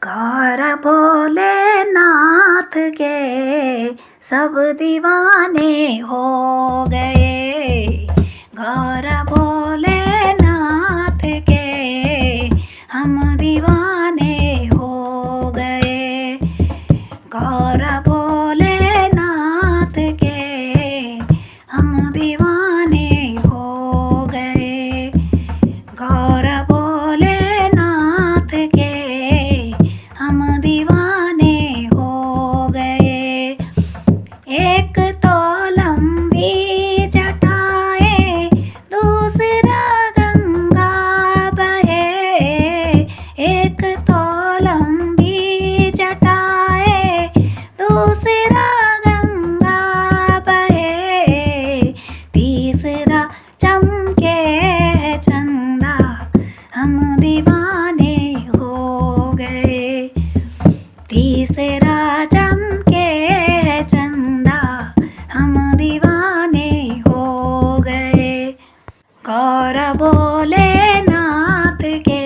गौर भोलेनाथ के सब दीवाने हो गए। गौर भोलेनाथ के हम दीवाने हो गए। गौर भोलेनाथ के हम दीवाने हो गए। गौर भोलेनाथ के हम दीवाने हो गए। एक तो लंबी जटाएं दूसरा गंगा बहे। एक तो लंबी जटाएं दूसरा गंगा बहे। तीसरा चमके है चंदा हम दीवाने हो गए। तीसरा चमके है चंदा हम दीवाने हो गए। गौर भोलेनाथ के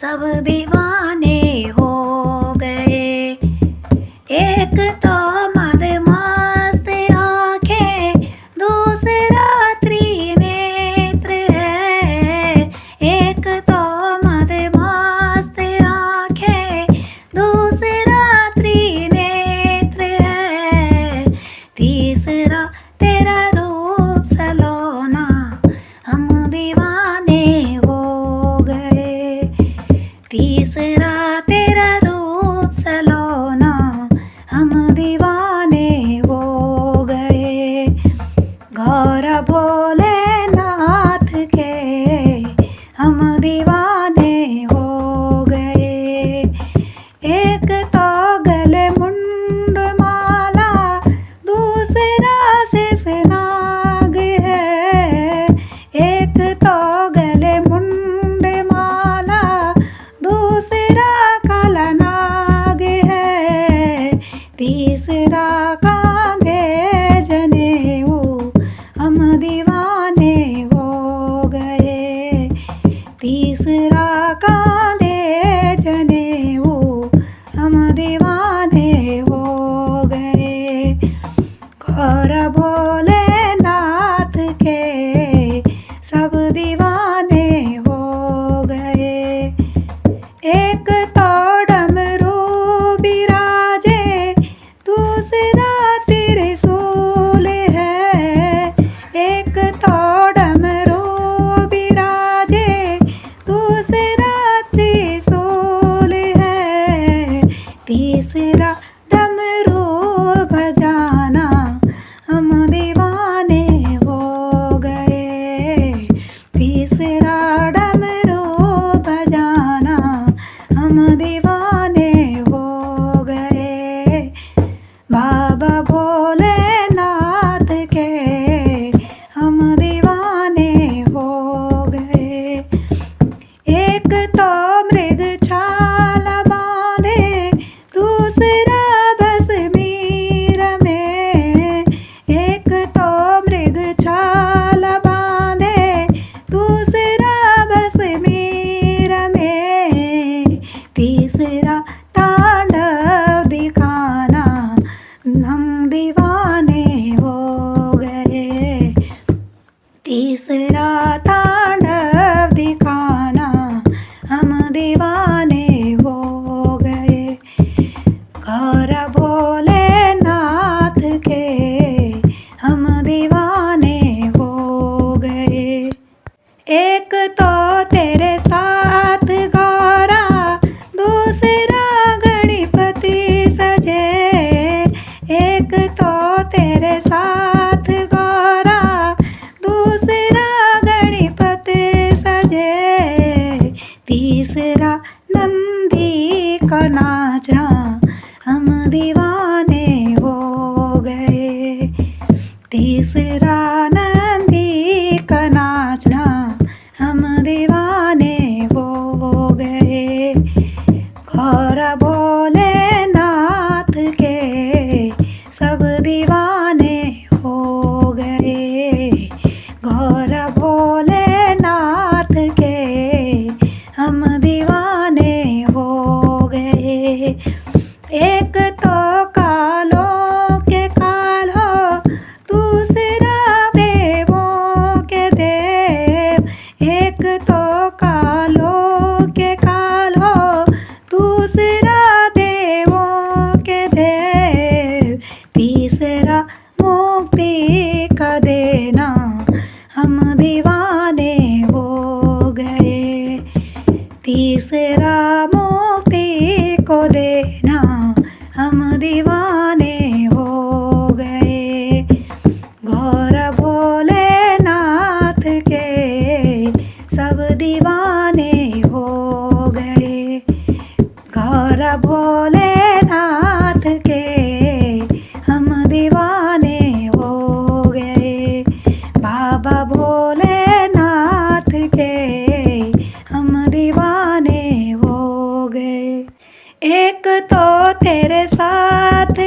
सब दीवाने हो गए। एक तो मदमस्त आंखें दूसरा त्रिनेत्र है। एक तो मदमस्त आंखें दूसरा त्रिनेत्र है। तीसरा तेरा रूप सलोना हम दीवाने हो गए। तीसरा तेरा रूप सलोना हम दीवाने हो गए। गौर भोलेनाथ के हम दीवाने हो गए। एक तो गले मुंड माला दूसरा शेषनाग है। एक तो गले मुंड माला दूसरा काला नाग है। तीसरा कांधे जनेऊ हम दीवाने हो गए। तीसरा कांधे जनेऊ हम दीवाने हो गए। गौर भोलेनाथ के सब दीवाने हो गए। एक तो डमरू बिराजे दूसरा त्रिशूल है। एक तो डमरू बिराजे दूसरा त्रिशूल है। तीसरा डमरू बजाना हम दीवाने हो गए। तीसरा डमरू बजाना हम दीवाने हो गए। बाबा भोलेनाथ के हम दीवाने हो गए। एक तो मृग छाल बांधे दूसरा भस्मीर में। एक तो मृग छाल बांधे दूसरा भस्मीर में। तीसरा तांडव दिखाना हम दीवाने हो गए। तीसरा तांडव दिखाना हम दीवाने हो गए। गौर भोलेनाथ के हम दीवाने हो गए। एक तो तेरे साथ गौरा दूसरा गणपति सजे। एक तो तेरे साथ गौरा दूसरा गणपति सजे। तीसरा नंदी का नाचा हम दीवाने हो गए। तीसरा नंदी का नाचना हम दीवाने हो गए। गौर भोलेनाथ के सब दीवाने हो गए। गौर भोलेनाथ के हम दीवाने हो गए। दया मुक्ति को देना हम दीवाने हो गए। गौर भोलेनाथ के सब दीवाने हो गए। गौर भोलेनाथ के हम दीवाने हो गए। बाबा भोलेनाथ के हम दीवाने हो गए। एक तो तेरे साथ